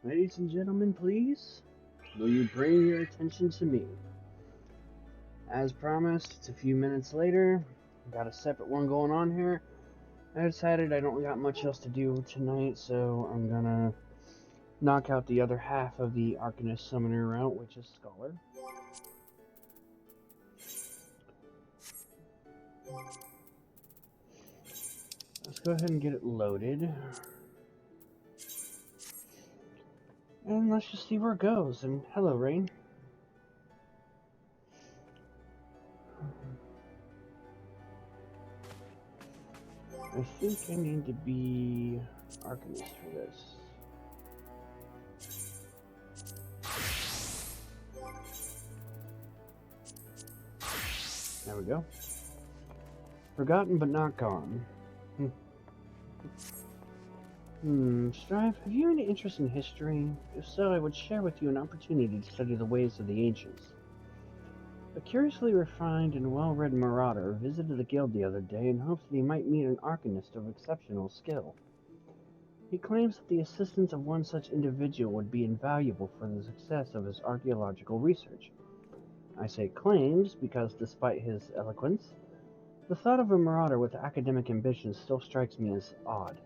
Ladies and gentlemen, please, will you bring your attention to me? As promised, it's a few minutes later. Got a separate one going on here. I decided I don't got much else to do tonight, so I'm gonna knock out the other half of the Arcanist Summoner route, which is Scholar. Let's go ahead and get it loaded. And let's just see where it goes. And hello, Rain. I think I need to be Arcanist for this. There we go. Forgotten but not gone. Strife, have you any interest in history? If so, I would share with you an opportunity to study the ways of the ancients. A curiously refined and well-read marauder visited the guild the other day in hopes that he might meet an arcanist of exceptional skill. He claims that the assistance of one such individual would be invaluable for the success of his archaeological research. I say claims because, despite his eloquence, the thought of a marauder with academic ambitions still strikes me as odd.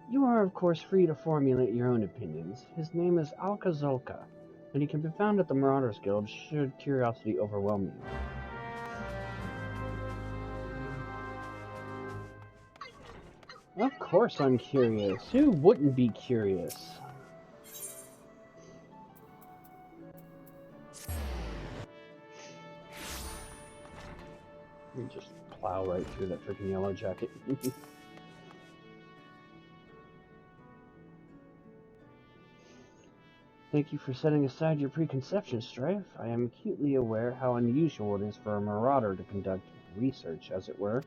You are, of course, free to formulate your own opinions. His name is Alcazolka, and he can be found at the Marauders Guild should curiosity overwhelm you. Of course I'm curious. Who wouldn't be curious? You just plow right through that freaking yellow jacket. Thank you for setting aside your preconceptions, Strife. I am acutely aware how unusual it is for a marauder to conduct research, as it were.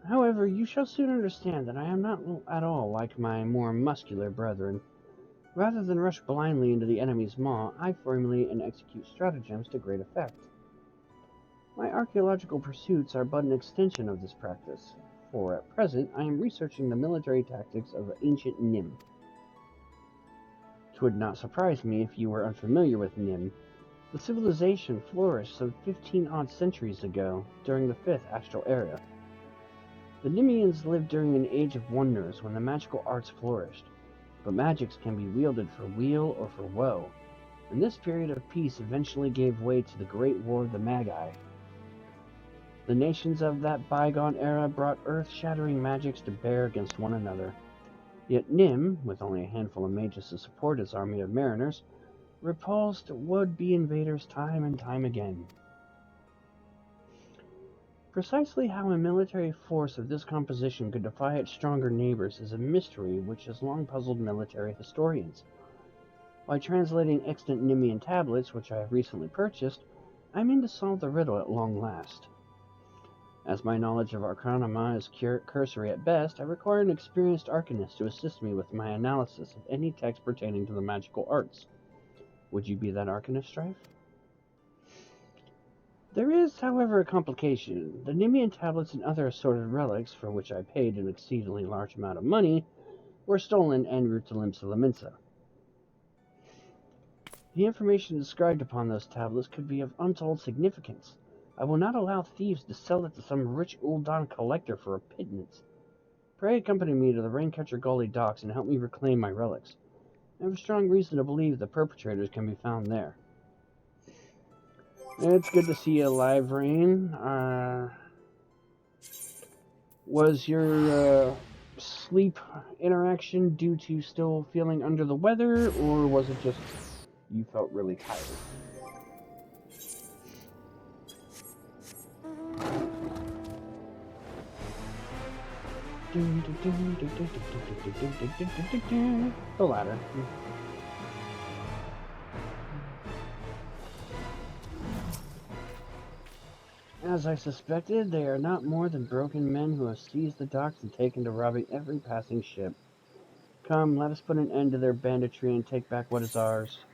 However, you shall soon understand that I am not at all like my more muscular brethren. Rather than rush blindly into the enemy's maw, I formulate and execute stratagems to great effect. My archaeological pursuits are but an extension of this practice, for at present I am researching the military tactics of ancient Nim. 'Twould not surprise me if you were unfamiliar with Nim. The civilization flourished some 15-odd centuries ago, during the 5th Astral Era. The Nimians lived during an age of wonders when the magical arts flourished, but magics can be wielded for weal or for woe, and this period of peace eventually gave way to the Great War of the Magi. The nations of that bygone era brought earth-shattering magics to bear against one another. Yet Nim, with only a handful of mages to support his army of mariners, repulsed would-be invaders time and time again. Precisely how a military force of this composition could defy its stronger neighbors is a mystery which has long puzzled military historians. By translating extant Nimian tablets, which I have recently purchased, I mean to solve the riddle at long last. As my knowledge of Arcanima is cursory at best, I require an experienced Arcanist to assist me with my analysis of any text pertaining to the magical arts. Would you be that Arcanist, Strife? There is, however, a complication. The Nimian tablets and other assorted relics, for which I paid an exceedingly large amount of money, were stolen en route to Limsa. The information described upon those tablets could be of untold significance. I will not allow thieves to sell it to some rich Uldan collector for a pittance. Pray accompany me to the Raincatcher Gully docks and help me reclaim my relics. I have a strong reason to believe the perpetrators can be found there. It's good to see you alive, Rain. Was your sleep interaction due to still feeling under the weather, or was it just you felt really tired? The latter. As I suspected, they are not more than broken men who have seized the docks and taken to robbing every passing ship. Come, let us put an end to their banditry and take back what is ours.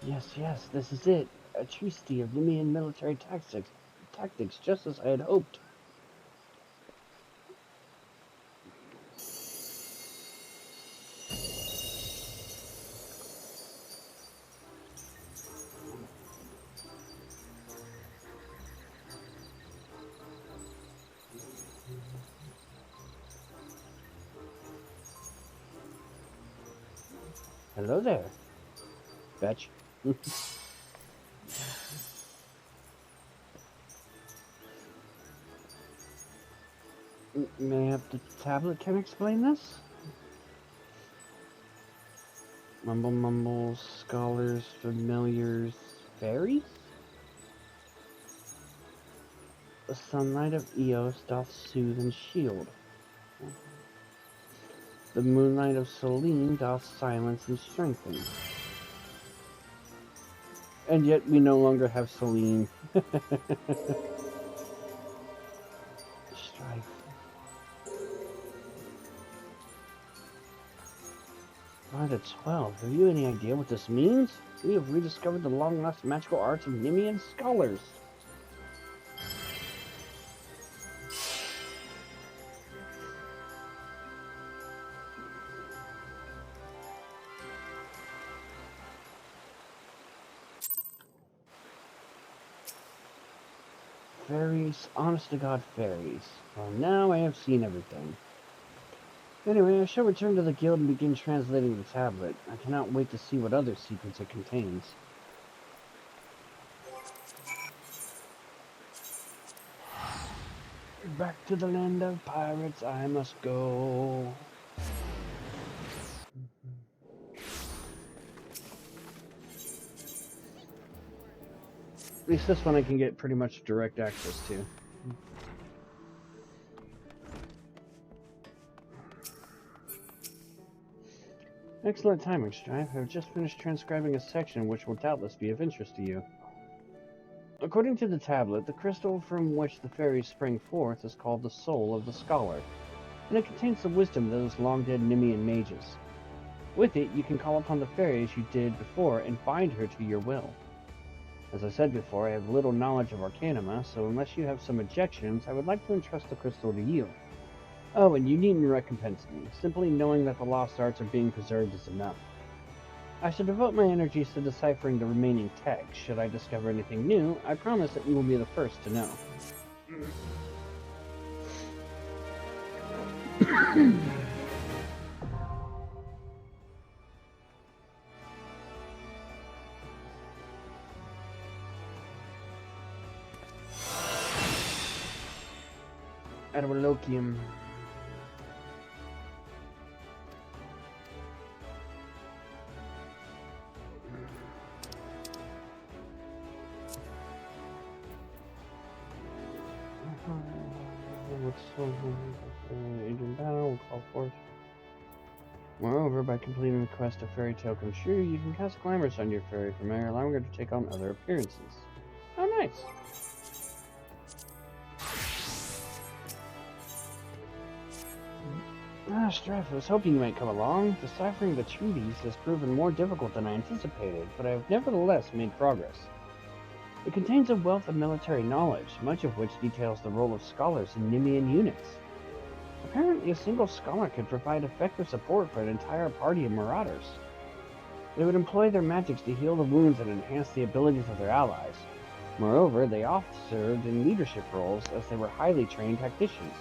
Yes, this is it. A treatise of Nemean military tactics, just as I had hoped. Hello there, Fetch. Mayhap the tablet can explain this? Mumbles, scholars, familiars, fairies? The sunlight of Eos doth soothe and shield. The moonlight of Selene doth silence and strengthen. And yet we no longer have Selene. Strife. By the 12, have you any idea what this means? We have rediscovered the long-lost magical arts of Nemean scholars. Fairies, honest to God fairies. Well, now I have seen everything. Anyway, I shall return to the guild and begin translating the tablet. I cannot wait to see what other secrets it contains. Back to the land of pirates I must go. At least this one I can get pretty much direct access to. Excellent timing, Strife. I've just finished transcribing a section which will doubtless be of interest to you. According to the tablet, the crystal from which the fairies spring forth is called the Soul of the Scholar, and it contains the wisdom of those long-dead Nemean mages. With it, you can call upon the fairies you did before and bind her to your will. As I said before, I have little knowledge of Arcanima, so unless you have some objections, I would like to entrust the crystal to you. Oh, and you needn't recompense me. Simply knowing that the lost arts are being preserved is enough. I shall devote my energies to deciphering the remaining text. Should I discover anything new, I promise that you will be the first to know. Advoloquium. Agent battle will call forth. Moreover, by completing the quest of Fairy Tale Come True, you can cast glamours on your fairy familiar, allowing her to take on other appearances. Oh, nice! Strife, I was hoping you might come along. Deciphering the treatise has proven more difficult than I anticipated, but I have nevertheless made progress. It contains a wealth of military knowledge, much of which details the role of scholars in Nemean units. Apparently, a single scholar could provide effective support for an entire party of marauders. They would employ their magics to heal the wounds and enhance the abilities of their allies. Moreover, they often served in leadership roles as they were highly trained tacticians.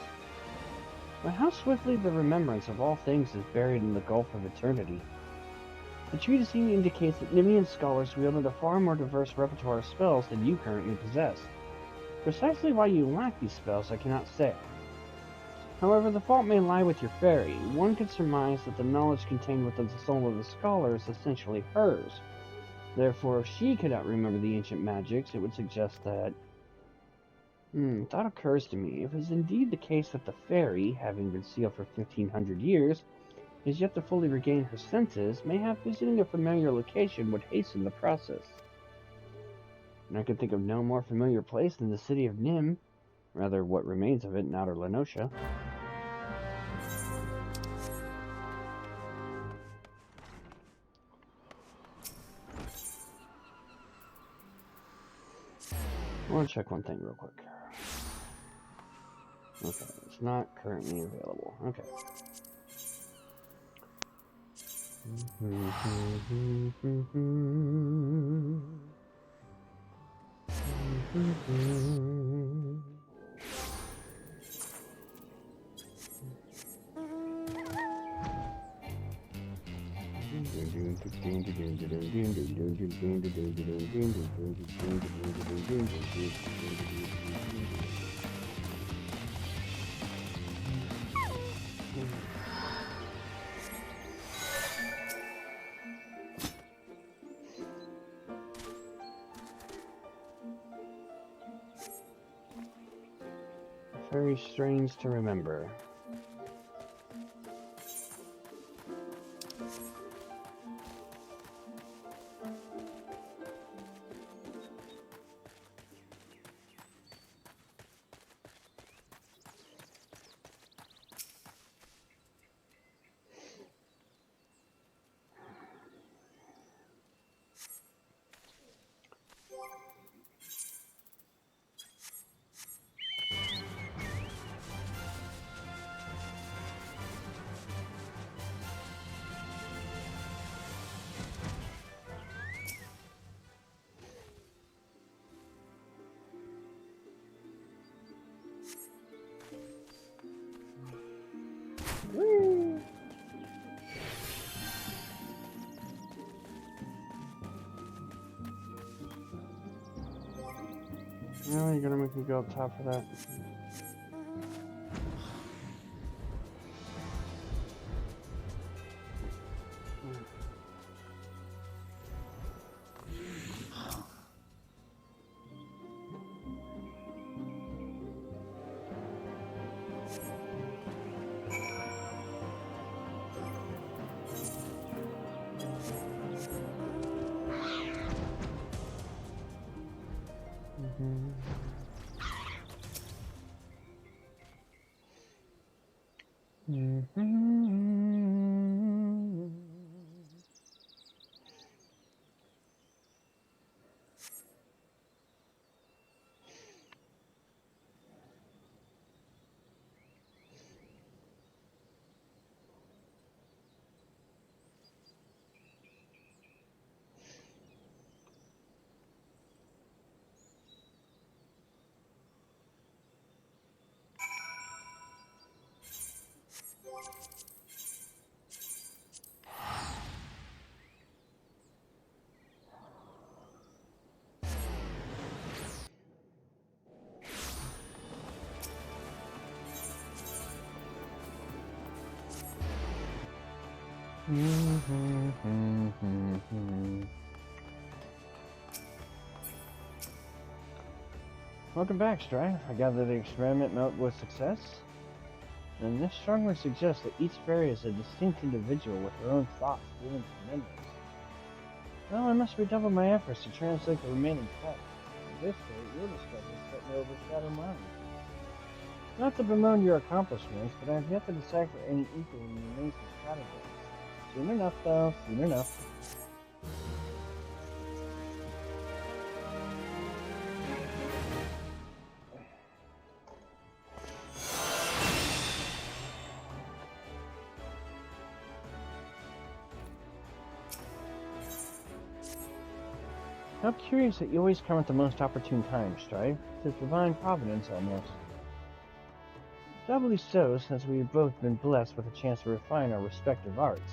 But how swiftly the remembrance of all things is buried in the gulf of eternity. The treatise indicates that Nemean scholars wielded a far more diverse repertoire of spells than you currently possess. Precisely why you lack these spells I cannot say. However, the fault may lie with your fairy. One could surmise that the knowledge contained within the soul of the scholar is essentially hers. Therefore, if she cannot remember the ancient magics, it would suggest that... thought occurs to me. If it is indeed the case that the fairy, having been sealed for 1500 years, is yet to fully regain her senses, mayhap visiting a familiar location would hasten the process. And I could think of no more familiar place than the city of Nim, rather what remains of it in outer Lenosha. I want to check one thing real quick. Okay, it's not currently available. Okay. Very strange to remember. Really, you're gonna make me go up top for that? Welcome back, Strife. I gather the experiment met with success, and this strongly suggests that each fairy is a distinct individual with her own thoughts, feelings, and memories. Well, I must redouble my efforts to translate the remaining text. In this way, your discoveries certainly overshadow mine. Not to bemoan your accomplishments, but I have yet to decipher any equal in the nascent categories. Soon enough, though. Soon enough. How curious that you always come at the most opportune time, Strife. It's divine providence, almost. Doubly so, since we have both been blessed with a chance to refine our respective arts.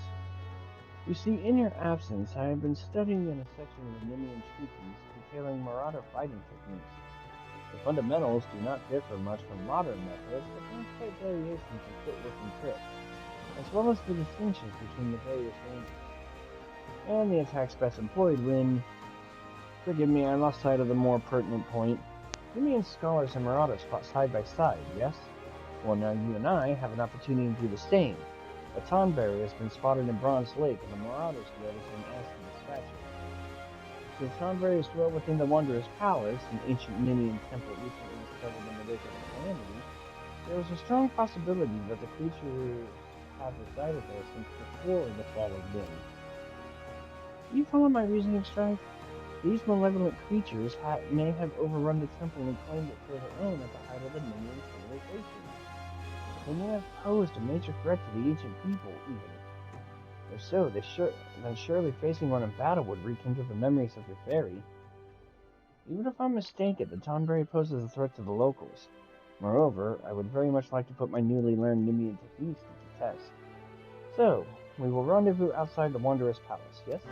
You see, in your absence, I have been studying in a section of the Nemean treatise detailing marauder fighting techniques. The fundamentals do not differ much from modern methods, but there are slight variations in footwork and grip, as well as the distinctions between the various ranges, and the attacks best employed when... Forgive me, I lost sight of the more pertinent point. Nemean scholars and marauders fought side by side, yes? Well, now you and I have an opportunity to do the same. A Tonberry has been spotted in Bronze Lake, and the Marauders Guild is in Aston Dispatcher. Since Tonberry is dwelt within the Wanderer's Palace, an ancient Nemean temple recently discovered in the Lake of Calamity, there is a strong possibility that the creature has resided there since before the fall of Lim. Do you follow my reasoning, Strife? These malevolent creatures may have overrun the temple and claimed it for their own at the height of the minion civilization. They may have posed a major threat to the ancient people, even. If so, then surely facing one in battle would rekindle the memories of your fairy. Even if I'm mistaken, the Tonberry poses a threat to the locals. Moreover, I would very much like to put my newly learned Nimian techniques to the test. So, we will rendezvous outside the Wondrous Palace, yes?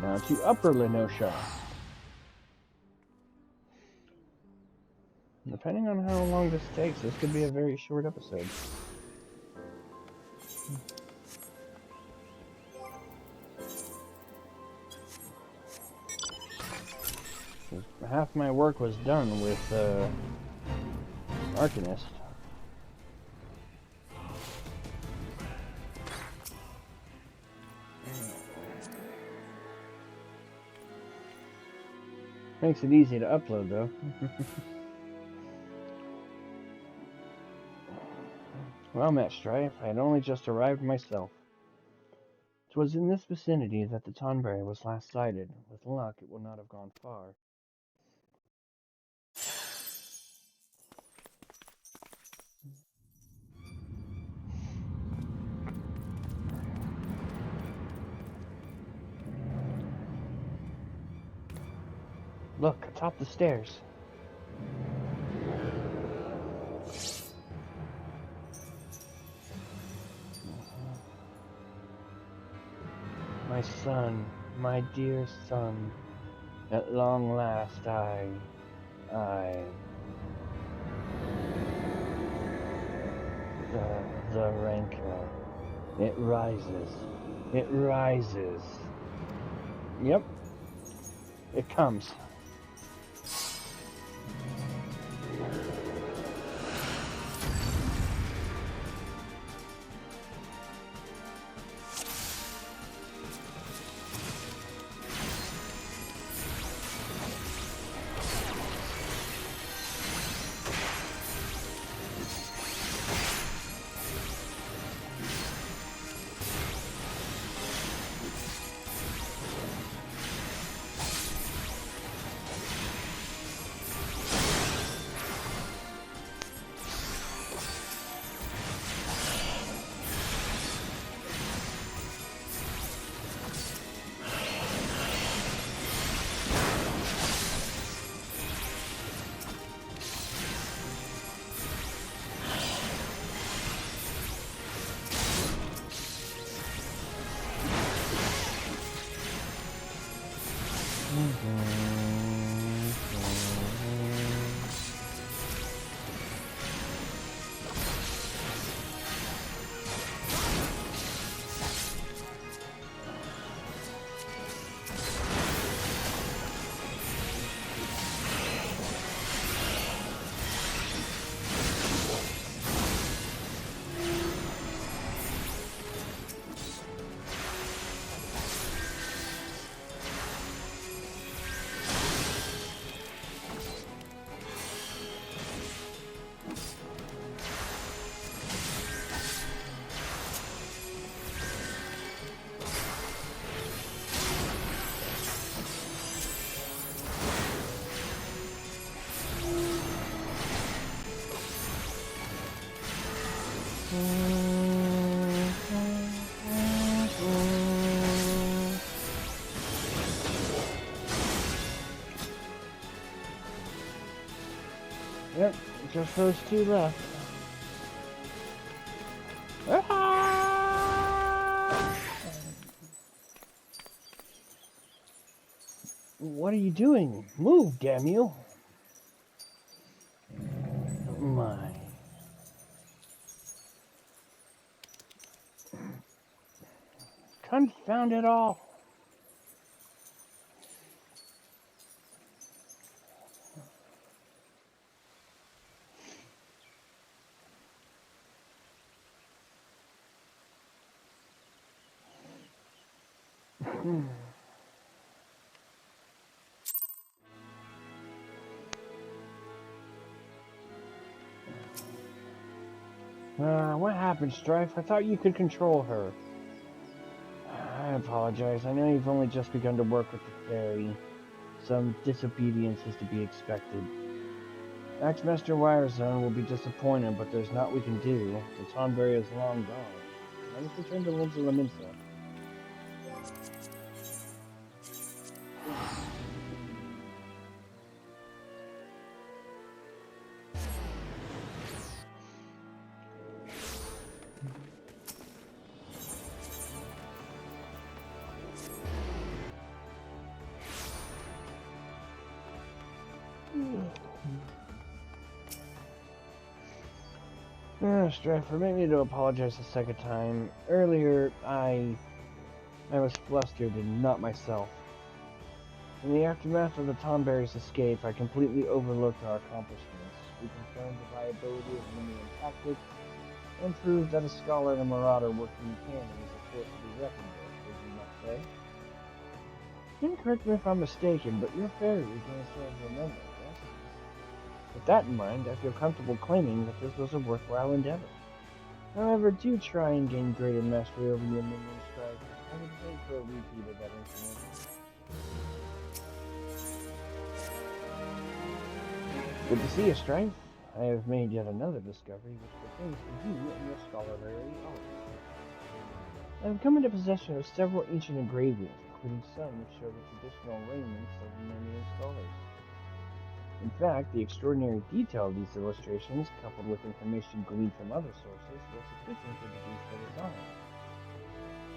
Now to Upper Lenosha. Depending on how long this takes, this could be a very short episode. Half my work was done with Arcanist. Makes it easy to upload, though. Well met, Strife. I had only just arrived myself. 'Twas in this vicinity that the Tonberry was last sighted. With luck, it will not have gone far. Look, atop the stairs. My son, my dear son, at long last the rancor, it rises. Yep, it comes. Yep, just those two left. What are you doing? Move, damn you! My. Confound it all! What happened, Strife? I thought you could control her. apologize. I know you've only just begun to work with the fairy. Some disobedience is to be expected. Axmaster Wirezone will be disappointed, but there's naught we can do. The Tonberry is long gone. Let us return to Limsa. Strife, permit me to apologize a second time. Earlier, I was flustered and not myself. In the aftermath of the Tonberry's escape, I completely overlooked our accomplishments. We confirmed the viability of Limsa tactics and proved that a scholar and a marauder working in tandem is a force to be reckoned with, would you not say? You can correct me if I'm mistaken, but your fairy regains her memory, yes? With that in mind, I feel comfortable claiming that this was a worthwhile endeavor. However, do try and gain greater mastery over your minion Strife. I would wait for a repeat of that incident. Good to see you, Strife. I have made yet another discovery which pertains to you and your scholarly art. I have come into possession of several ancient engravings, including some which show the traditional raiments of Minion scholars. In fact, the extraordinary detail of these illustrations, coupled with information gleaned from other sources, was sufficient to deduce their design.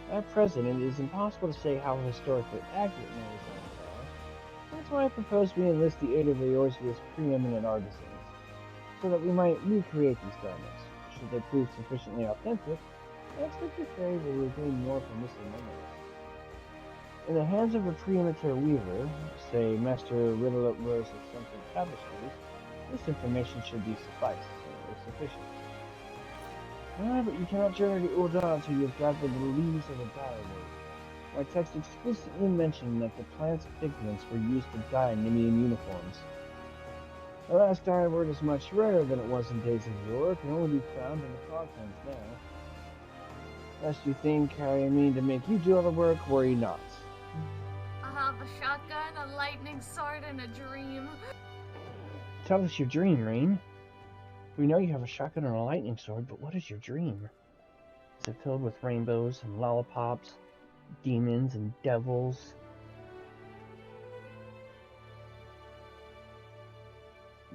At present, it is impossible to say how historically accurate my designs are. That's why I propose we enlist the aid of Eorzea's preeminent artisans, so that we might recreate these garments. Should they prove sufficiently authentic, I expect your fairy will regain more from missing memories. In the hands of a pre-amateur weaver, say Master Riddle Rose of something tapestries, this information should be sufficient. But you cannot journey to Ul'dah until you have gathered the leaves of the derives. My text explicitly mentioned that the plant's pigments were used to dye Nemean uniforms. The last dye word is much rarer than it was in days of yore, can only be found in the foglands now. Lest you think I mean to make you do all the work, worry not. I have a shotgun, a lightning sword, and a dream. Tell us your dream, Rain. We know you have a shotgun and a lightning sword, but what is your dream? Is it filled with rainbows and lollipops, demons and devils?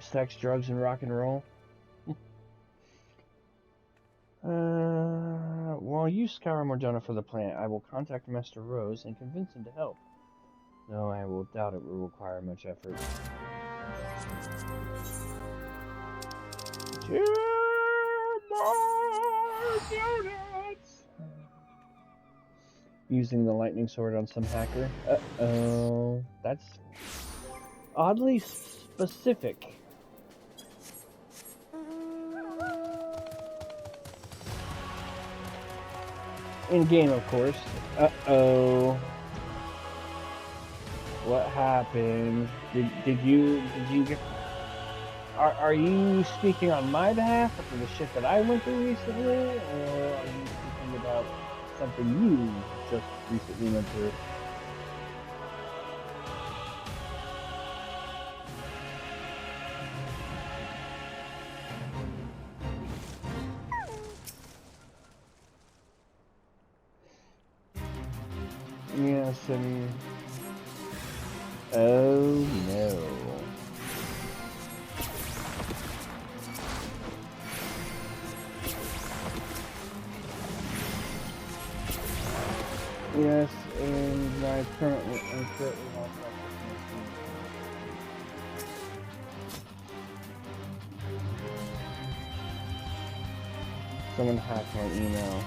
Sex, drugs, and rock and roll? While you scour Mordona for the plant, I will contact Master Rose and convince him to help. Though I will doubt it will require much effort. Two more units! Using the lightning sword on some hacker. Uh-oh. That's oddly specific. In game, of course. Uh-oh. What happened? Did you get... Are you speaking on my behalf after the shit that I went through recently? Or are you speaking about something you just recently went through? Yes, and... Oh no. Yes, and I'm currently lost my Someone hacked my email.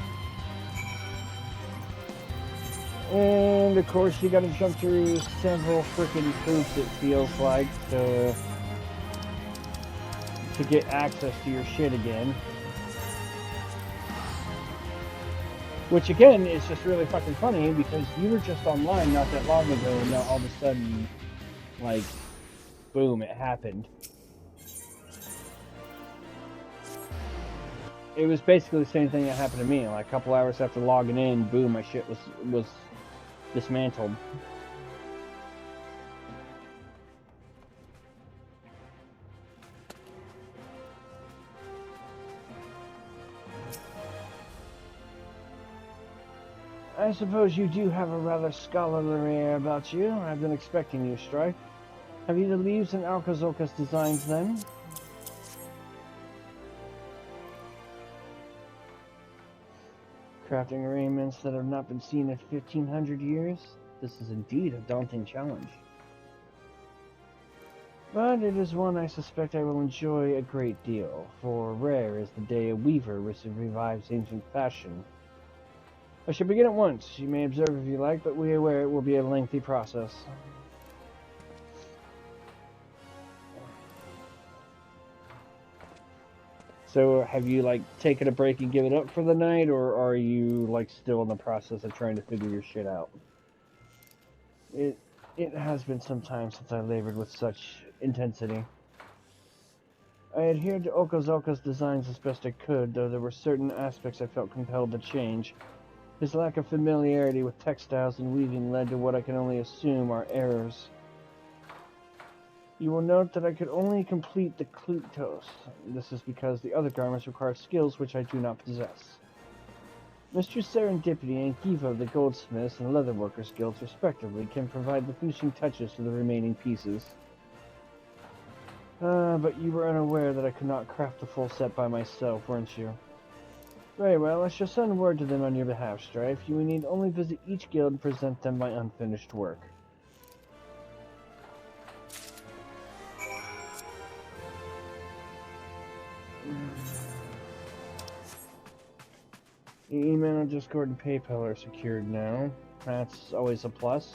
And of course you gotta jump through several freaking hoops, it feels like, to get access to your shit again. Which again is just really fucking funny because you were just online not that long ago and now all of a sudden, like, boom, it happened. It was basically the same thing that happened to me. Like a couple hours after logging in, boom, my shit was dismantled. I suppose you do have a rather scholarly air about you. I've been expecting you, Strife. Have you the leaves and Arcanist designs then? Crafting arrangements that have not been seen in 1500 years? This is indeed a daunting challenge. But it is one I suspect I will enjoy a great deal, for rare is the day a weaver revives ancient fashion. I shall begin at once. You may observe if you like, but we are aware it will be a lengthy process. So, have you, like, taken a break and given up for the night, or are you, like, still in the process of trying to figure your shit out? It has been some time since I labored with such intensity. I adhered to Okazoka's designs as best I could, though there were certain aspects I felt compelled to change. His lack of familiarity with textiles and weaving led to what I can only assume are errors. You will note that I could only complete the klutos. This is because the other garments require skills which I do not possess. Mr. Serendipity and Givo, the goldsmiths and leatherworkers guilds respectively, can provide the finishing touches to the remaining pieces. But you were unaware that I could not craft the full set by myself, weren't you? Very well, I shall send word to them on your behalf, Strife. You will need only visit each guild and present them my unfinished work. Your email, Discord, and PayPal are secured now. That's always a plus.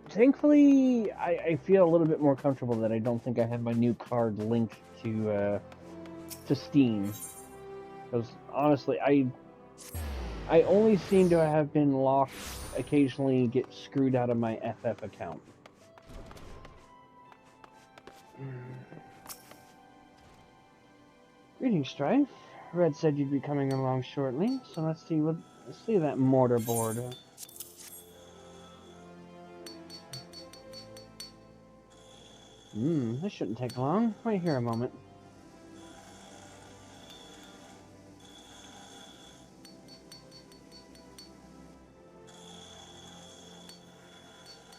Thankfully, I feel a little bit more comfortable that I don't think I have my new card linked to Steam. Because honestly, I only seem to have been locked, occasionally get screwed out of my FF account. Greetings, Strife. Red said you'd be coming along shortly, so let's see that mortar board. This shouldn't take long. Wait here a moment.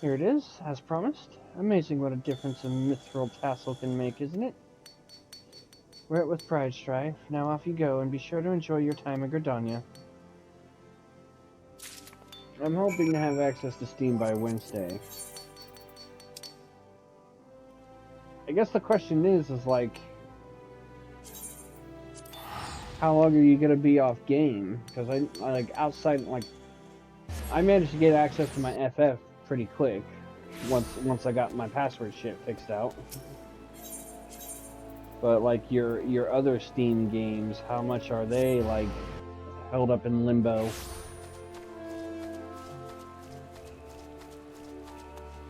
Here it is, as promised. Amazing what a difference a mithril tassel can make, isn't it? Wear it with pride, Strife. Now off you go, and be sure to enjoy your time in Gridania. I'm hoping to have access to Steam by Wednesday. I guess the question is like, how long are you gonna be off game? Because I like outside, like, I managed to get access to my FF pretty quick once I got my password shit fixed out. But like your other Steam games, how much are they like held up in limbo?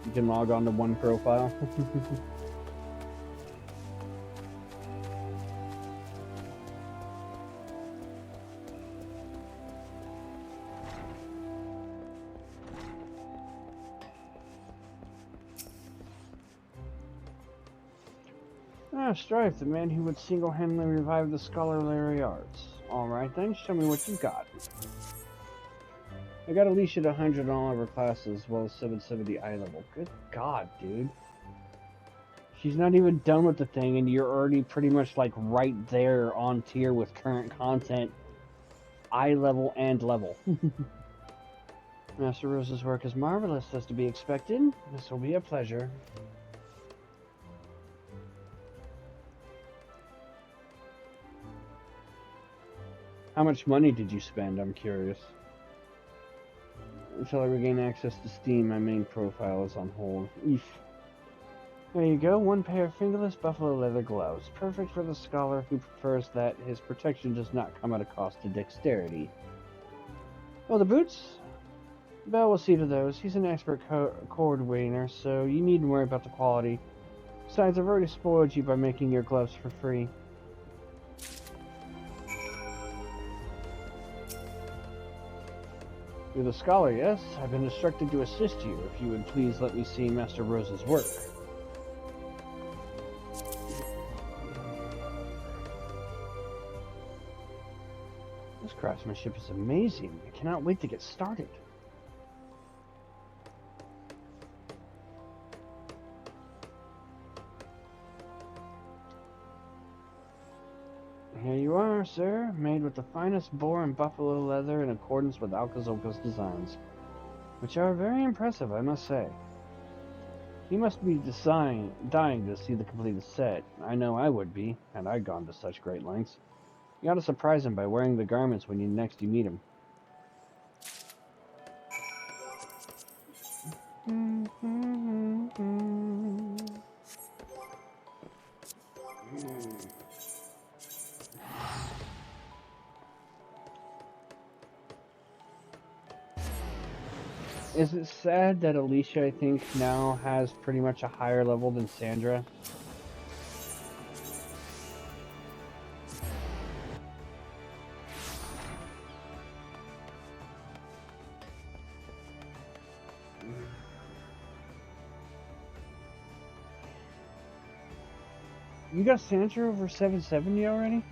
You can log on to one profile. Strife, the man who would single-handedly revive the scholarly arts. Alright then, show me what you got. I got Alicia at 100 on all of her classes, as well as 770 eye level. Good God, dude. She's not even done with the thing, and you're already pretty much like right there on tier with current content. Eye level and level. Master Rose's work is marvelous, as to be expected. This will be a pleasure. How much money did you spend? I'm curious. Until I regain access to Steam, my main profile is on hold. Eesh. There you go, one pair of fingerless buffalo leather gloves. Perfect for the scholar who prefers that his protection does not come at a cost to dexterity. Oh, the boots? Bell will see to those. He's an expert cord wainer, so you needn't worry about the quality. Besides, I've already spoiled you by making your gloves for free. You're the scholar, yes? I've been instructed to assist you. If you would please let me see Master Rose's work. This craftsmanship is amazing. I cannot wait to get started. Here you are, sir, made with the finest boar and buffalo leather in accordance with Alcazolco's designs, which are very impressive, I must say. You must be dying to see the completed set. I know I would be, had I gone to such great lengths. You ought to surprise him by wearing the garments when you meet him. Is it sad that Alicia, I think, now has pretty much a higher level than Sandra? You got Sandra over 770 already?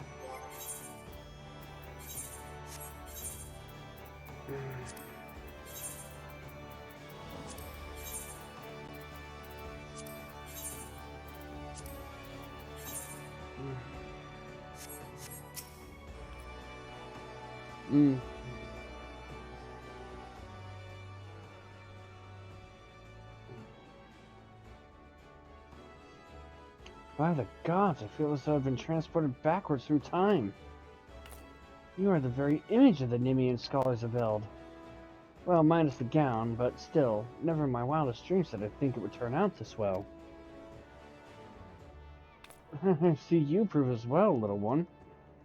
By the gods, I feel as though I've been transported backwards through time. You are the very image of the Nemean scholars of Eld. Well, minus the gown, but still, never in my wildest dreams did I think it would turn out this well. See, you prove as well, little one.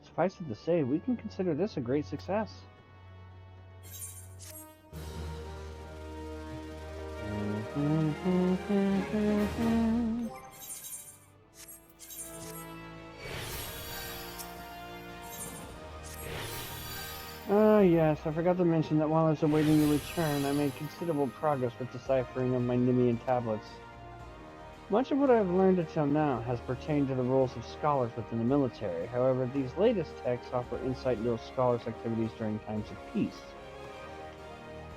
Suffice it to say, we can consider this a great success. Yes, I forgot to mention that while I was awaiting your return, I made considerable progress with deciphering of my Nemean tablets. Much of what I have learned until now has pertained to the roles of scholars within the military. However, these latest texts offer insight into a scholar's activities during times of peace.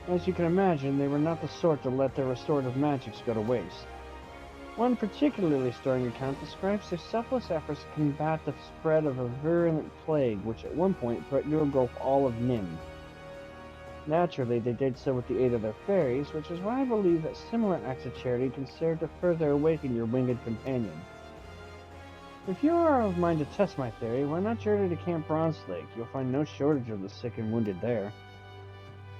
As you can imagine, they were not the sort to let their restorative magics go to waste. One particularly stirring account describes their selfless efforts to combat the spread of a virulent plague which at one point threatened to engulf all of Nim. Naturally, they did so with the aid of their fairies, which is why I believe that similar acts of charity can serve to further awaken your winged companion. If you are of mind to test my theory, why not journey to Camp Bronze Lake? You'll find no shortage of the sick and wounded there.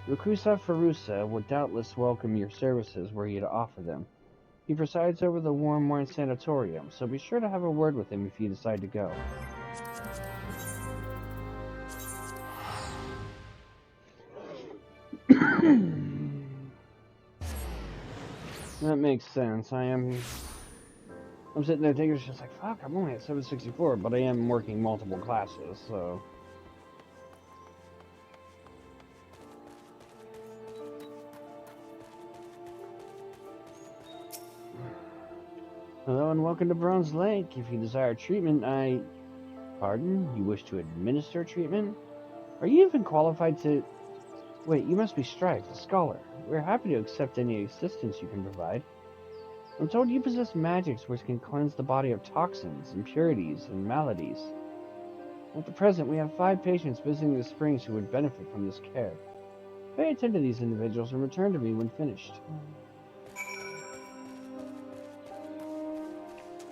Rakusa Farusa would doubtless welcome your services were you to offer them. He presides over the Warm Wine Sanatorium, so be sure to have a word with him if you decide to go. That makes sense. I'm sitting there thinking, it's just like, fuck, I'm only at 764, but I am working multiple classes, so... Hello and welcome to Bronze Lake. If you desire treatment, Pardon? You wish to administer treatment? Are you even qualified to... Wait, you must be Strife, the Scholar. We're happy to accept any assistance you can provide. I'm told you possess magics which can cleanse the body of toxins, impurities, and maladies. At the present, we have 5 patients visiting the springs who would benefit from this care. Pay attention to these individuals and return to me when finished.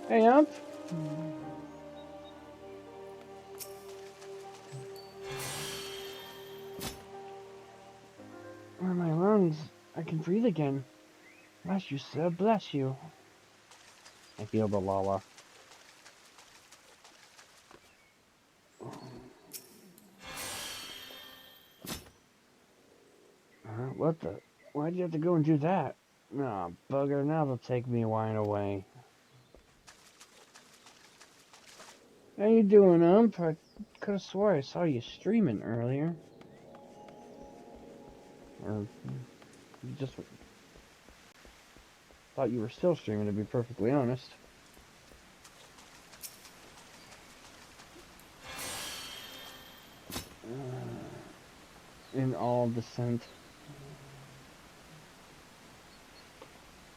Hey, Ump. Where are my lungs? I can breathe again. Bless you, sir. Bless you. I feel the Lala. What the? Why'd you have to go and do that? Aw, bugger. Now they'll take me wine away. How you doing, Ump? I could have swore I saw you streaming earlier. Or you just thought you were still streaming, to be perfectly honest. In all dissent.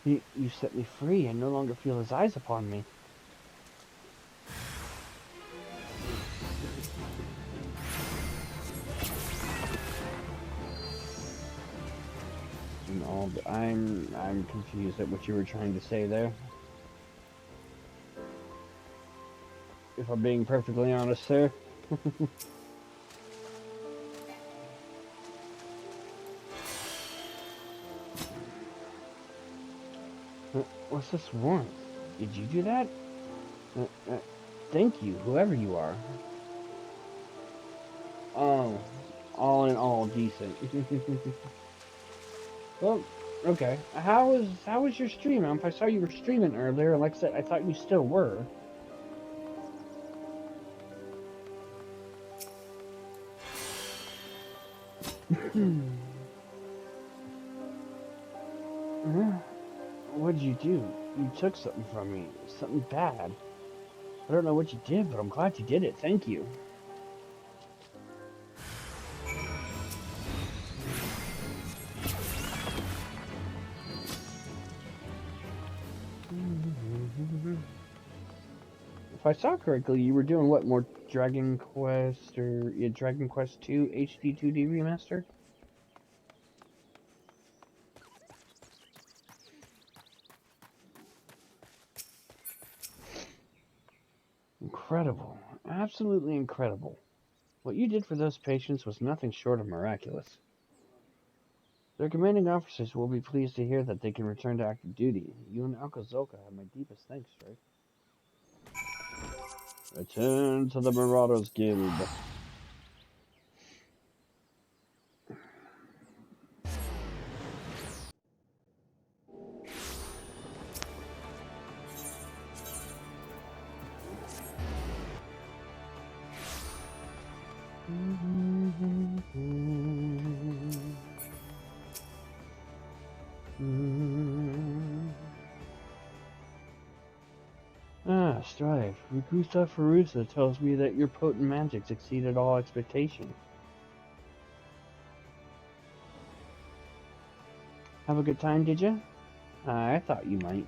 You set me free and no longer feel his eyes upon me. In all, I'm confused at what you were trying to say there. If I'm being perfectly honest, sir. What's this warmth? Did you do that? Thank you, whoever you are. Oh, all in all, decent. Well, okay. How was your stream? I saw you were streaming earlier. Like I said, I thought you still were. What did you do? You took something from me. Something bad. I don't know what you did, but I'm glad you did it. Thank you. If I saw correctly, you were doing what, more Dragon Quest or Dragon Quest 2 HD 2D remaster? Incredible. Absolutely incredible. What you did for those patients was nothing short of miraculous. Their commanding officers will be pleased to hear that they can return to active duty. You and Alcazolka have my deepest thanks, Strife. Return to the Marauders Guild. Ah, Strife. Ragusa Farusa tells me that your potent magics exceeded all expectation. Have a good time, did you? I thought you might.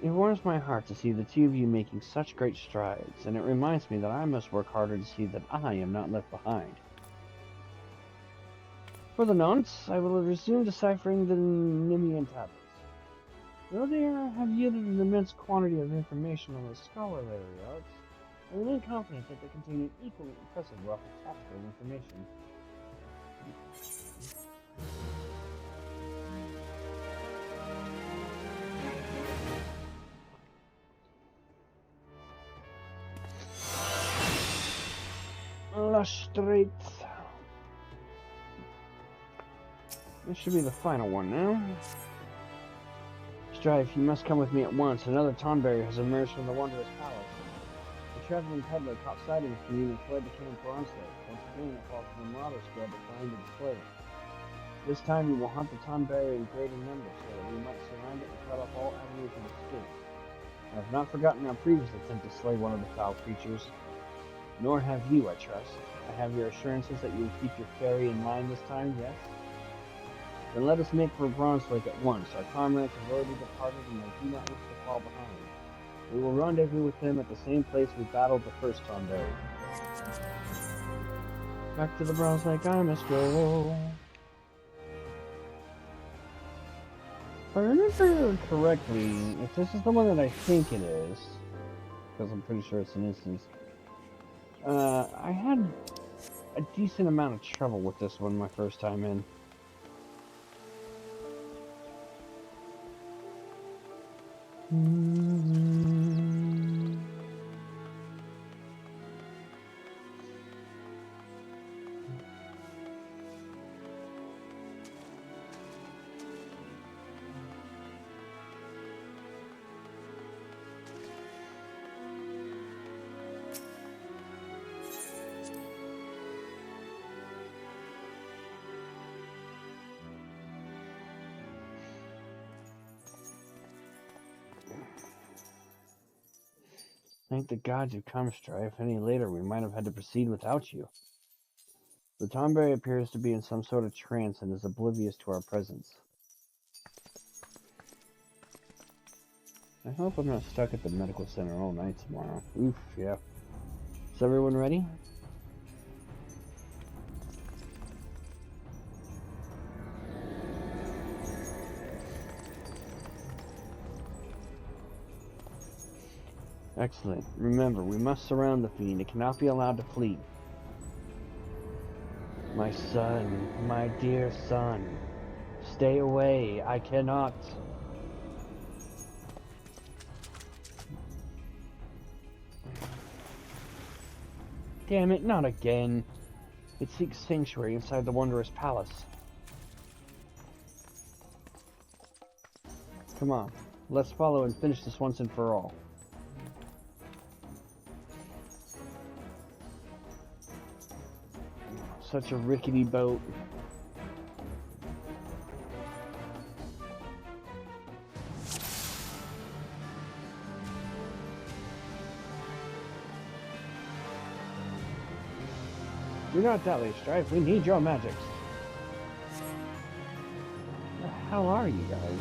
It warms my heart to see the two of you making such great strides, and it reminds me that I must work harder to see that I am not left behind. For the nonce, I will resume deciphering the Nimian tablets. Though they have yielded an immense quantity of information on the scholarly arts, I remain confident that they contain an equally impressive wealth of tactical information. Lush Straits. This should be the final one now. Strife, you must come with me at once. Another Tonberry has emerged from the Wondrous Palace. The traveling peddler caught sight of this and fled to Camp Bronze. Once again, it falls to the Marauders Guild to find and slay it. This time we will hunt the Tonberry in greater numbers, so that we might surround it and cut off all avenues of escape. I have not forgotten our previous attempt to slay one of the foul creatures. Nor have you, I trust. I have your assurances that you will keep your fairy in mind this time, yes? Then let us make for Bronze Lake at once. Our comrades have already departed, and I do not wish to fall behind. We will rendezvous with them at the same place we battled the first Tonberry. Back to the Bronze Lake I must go. If I remember correctly, if this is the one that I think it is, because I'm pretty sure it's an instance, I had a decent amount of trouble with this one my first time in. Thank the gods you've come, Strife. Any later, we might have had to proceed without you. The Tomberry appears to be in some sort of trance and is oblivious to our presence. I hope I'm not stuck at the medical center all night tomorrow. Oof, yeah. Is everyone ready? Excellent. Remember, we must surround the fiend. It cannot be allowed to flee. My son, my dear son. Stay away. I cannot. Damn it, not again. It seeks sanctuary inside the wondrous palace. Come on, let's follow and finish this once and for all. Such a rickety boat. Do not dally, Strife. We need your magics. Where the hell are you guys?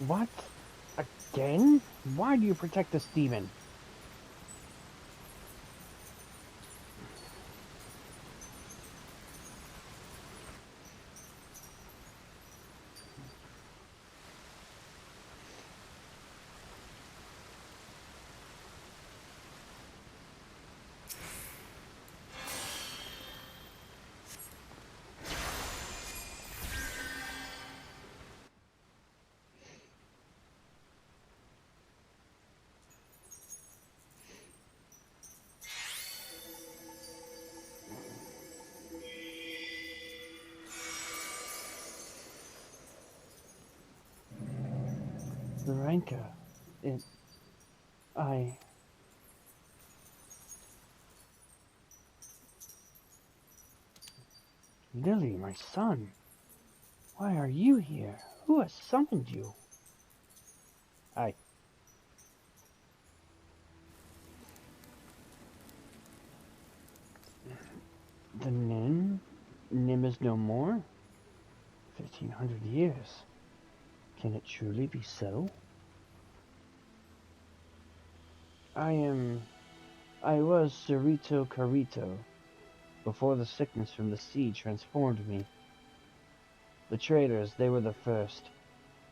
What? Again? Why do you protect this demon? The Ranka. It... I... Lily, my son. Why are you here? Who has summoned you? I... The Nim? Nim is no more? 1500 years. Can it truly be so? I was Cerrito Carito, before the sickness from the sea transformed me. The traders, they were the first.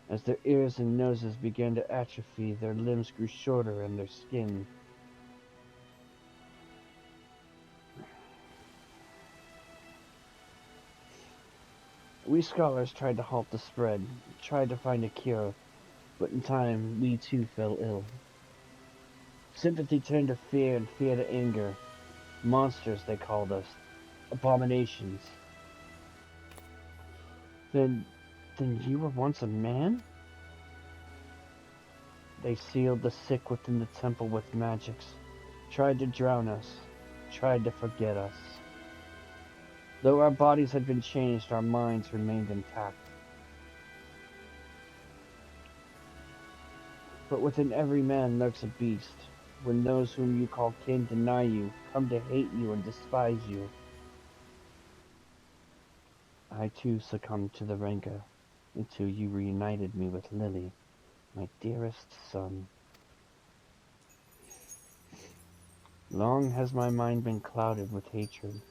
As their ears and noses began to atrophy, their limbs grew shorter and their skin. We scholars tried to halt the spread, tried to find a cure, but in time we too fell ill. Sympathy turned to fear and fear to anger. Monsters, they called us. Abominations. Then you were once a man? They sealed the sick within the temple with magics, tried to drown us, tried to forget us. Though our bodies had been changed, our minds remained intact. But within every man lurks a beast. When those whom you call kin deny you, come to hate you and despise you. I too succumbed to the rancor, until you reunited me with Lily, my dearest son. Long has my mind been clouded with hatred,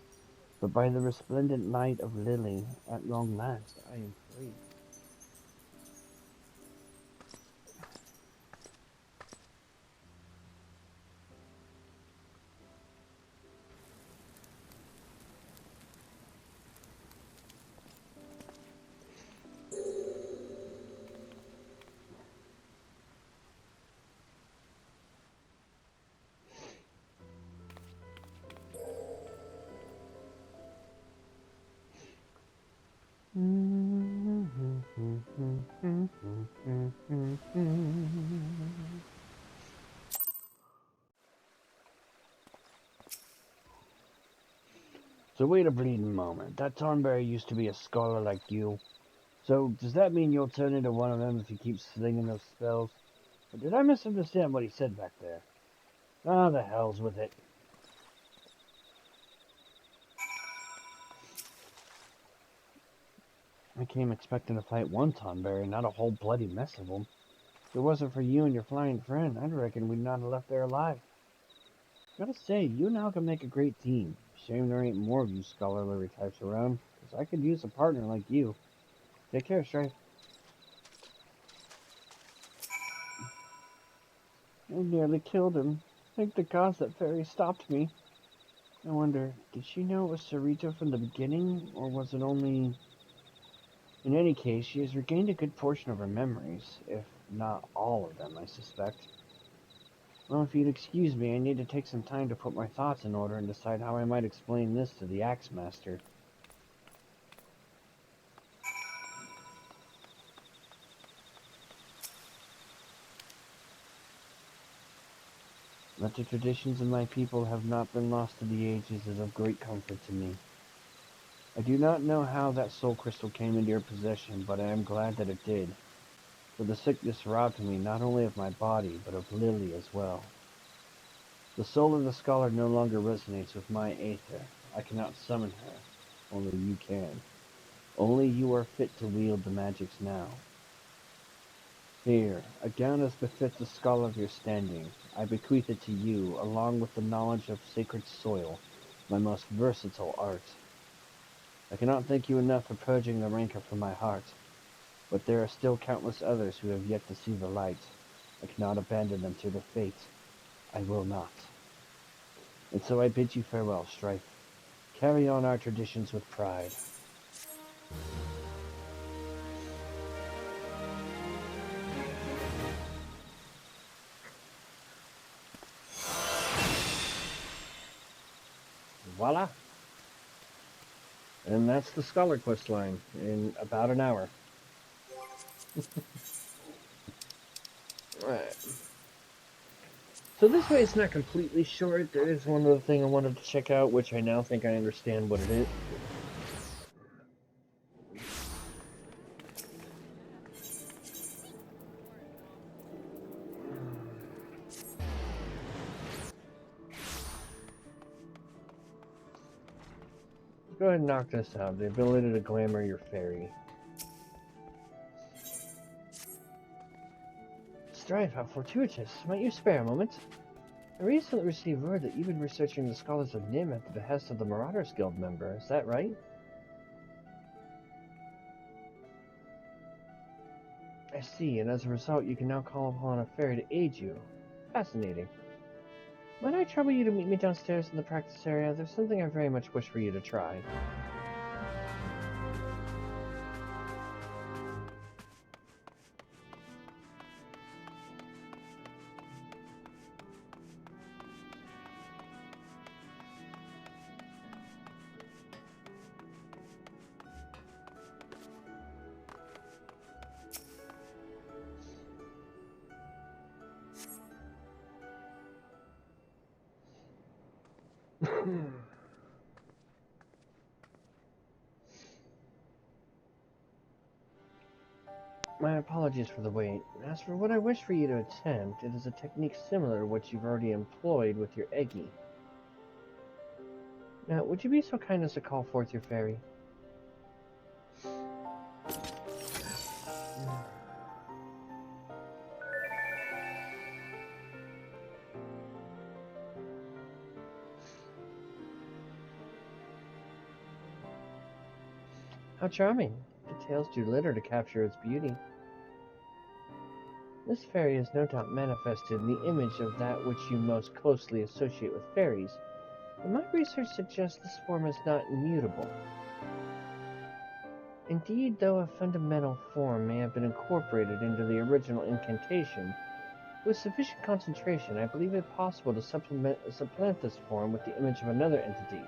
but by the resplendent light of Lily, at long last, I am free. So wait a bleeding moment. That Tonberry used to be a scholar like you. So does that mean you'll turn into one of them if you keep slinging those spells? Or did I misunderstand what he said back there? Ah, the hell's with it. I came expecting to fight one Tonberry, not a whole bloody mess of them. If it wasn't for you and your flying friend, I'd reckon we'd not have left there alive. Gotta say, you and Al can make a great team. Shame there ain't more of you scholarly types around, 'cause I could use a partner like you. Take care, Strife. I nearly killed him. Thank the gods that fairy stopped me. I wonder, did she know it was Cerrito from the beginning, or was it only... In any case, she has regained a good portion of her memories, if not all of them, I suspect. Well, if you'd excuse me, I need to take some time to put my thoughts in order and decide how I might explain this to the Axe Master. That the traditions of my people have not been lost to the ages is of great comfort to me. I do not know how that soul crystal came into your possession, but I am glad that it did, for the sickness robbed me not only of my body, but of Lily as well. The soul of the scholar no longer resonates with my aether. I cannot summon her. Only you can. Only you are fit to wield the magics now. Here, a gown as befits a scholar of your standing. I bequeath it to you, along with the knowledge of sacred soil, my most versatile art. I cannot thank you enough for purging the rancor from my heart, but there are still countless others who have yet to see the light. I cannot abandon them to their fate. I will not. And so I bid you farewell, Strife. Carry on our traditions with pride. Voila! And that's the Scholar Quest line in about an hour. Alright. So this way it's not completely short. There is one other thing I wanted to check out, which I now think I understand what it is. Go ahead and knock this out. The ability to glamour your fairy. Strife, how fortuitous. Might you spare a moment? I recently received word that you've been researching the Scholars of Nim at the behest of the Marauders Guild member. Is that right? I see, and as a result, you can now call upon a fairy to aid you. Fascinating. Might I trouble you to meet me downstairs in the practice area? There's something I very much wish for you to try. My apologies for the wait. As for what I wish for you to attempt, it is a technique similar to what you've already employed with your Eggy. Now, would you be so kind as to call forth your fairy? How charming. Details do litter to capture its beauty. This fairy is no doubt manifested in the image of that which you most closely associate with fairies, but my research suggests this form is not immutable. Indeed, though a fundamental form may have been incorporated into the original incantation, with sufficient concentration, I believe it possible to supplant this form with the image of another entity.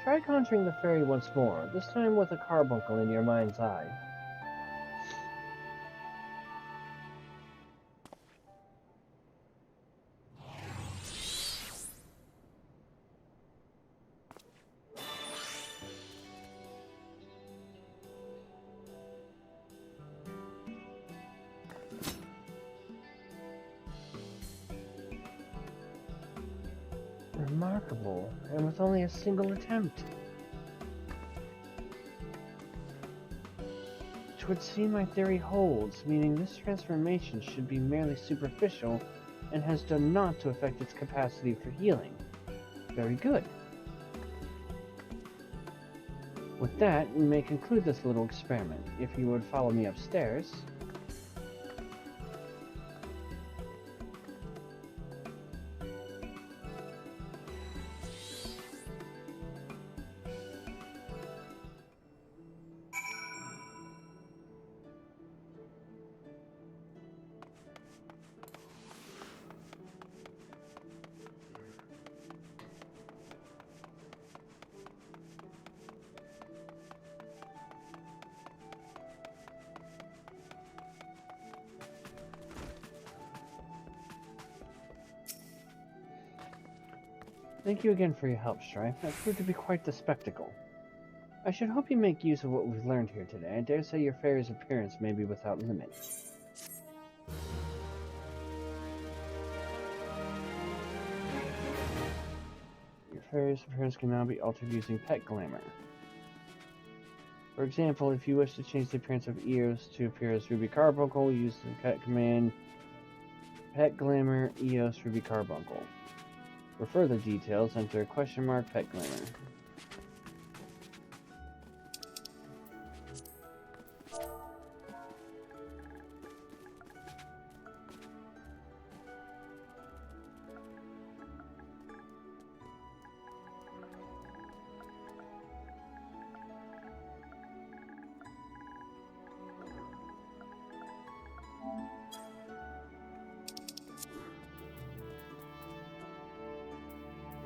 Try conjuring the fairy once more, this time with a carbuncle in your mind's eye. Remarkable, and with only a single attempt. It would seem my theory holds, meaning this transformation should be merely superficial and has done naught to affect its capacity for healing. Very good. With that, we may conclude this little experiment. If you would follow me upstairs. Thank you again for your help, Strife. That proved to be quite the spectacle. I should hope you make use of what we've learned here today. I dare say your fairy's appearance may be without limit. Your fairy's appearance can now be altered using Pet Glamour. For example, if you wish to change the appearance of Eos to appear as Ruby Carbuncle, use the pet command Pet Glamour Eos Ruby Carbuncle. For further details, enter !Pet Glamour.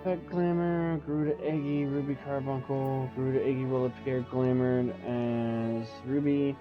Pet Glamour, grew to Eggy, Ruby Carbuncle, grew to Eggy will appear glamored as Ruby.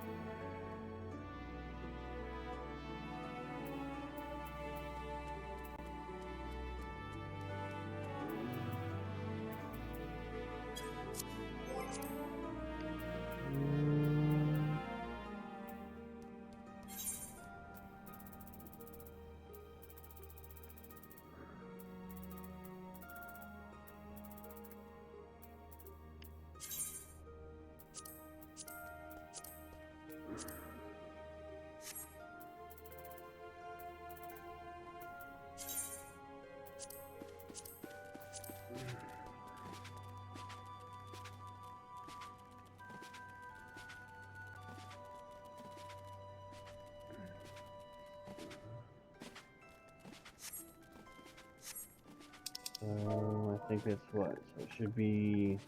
I think it's what? So it should be...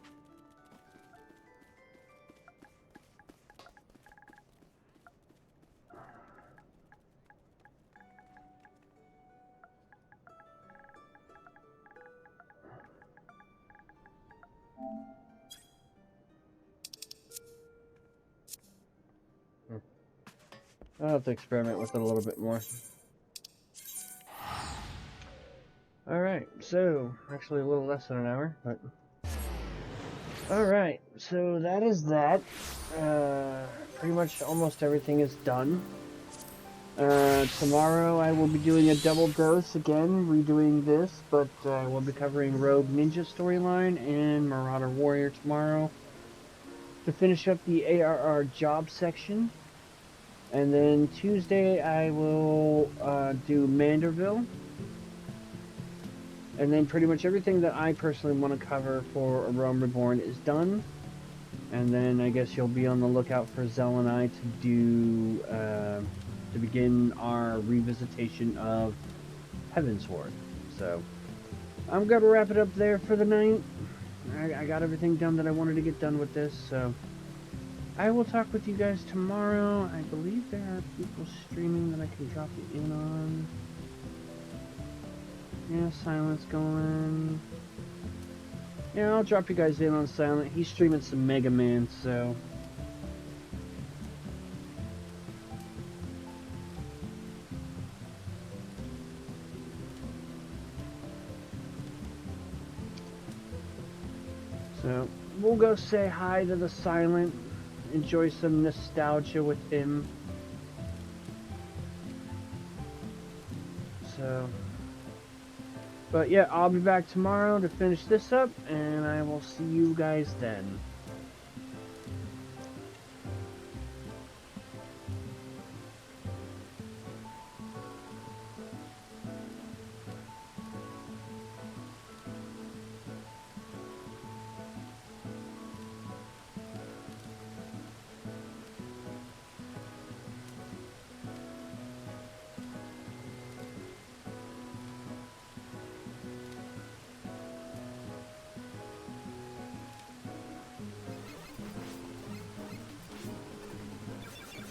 I'll have to experiment with it a little bit more. Alright, so, actually a little less than an hour, but... Alright, so that is that. Pretty much almost everything is done. Tomorrow I will be doing a double dose again, redoing this, but we'll be covering Rogue Ninja storyline and Marauder Warrior tomorrow to finish up the ARR job section. And then Tuesday I will do Manderville. And then pretty much everything that I personally want to cover for A Realm Reborn is done. And then I guess you'll be on the lookout for Zell and I to do, to begin our revisitation of Heavensward. So, I'm going to wrap it up there for the night. I got everything done that I wanted to get done with this, so... I will talk with you guys tomorrow. I believe there are people streaming that I can drop you in on. Yeah, Silent's going. Yeah, I'll drop you guys in on Silent. He's streaming some Mega Man, so... So, we'll go say hi to the Silent. Enjoy some nostalgia with him. So... But yeah, I'll be back tomorrow to finish this up, and I will see you guys then.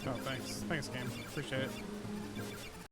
Oh, thanks. Thanks, game. Appreciate it.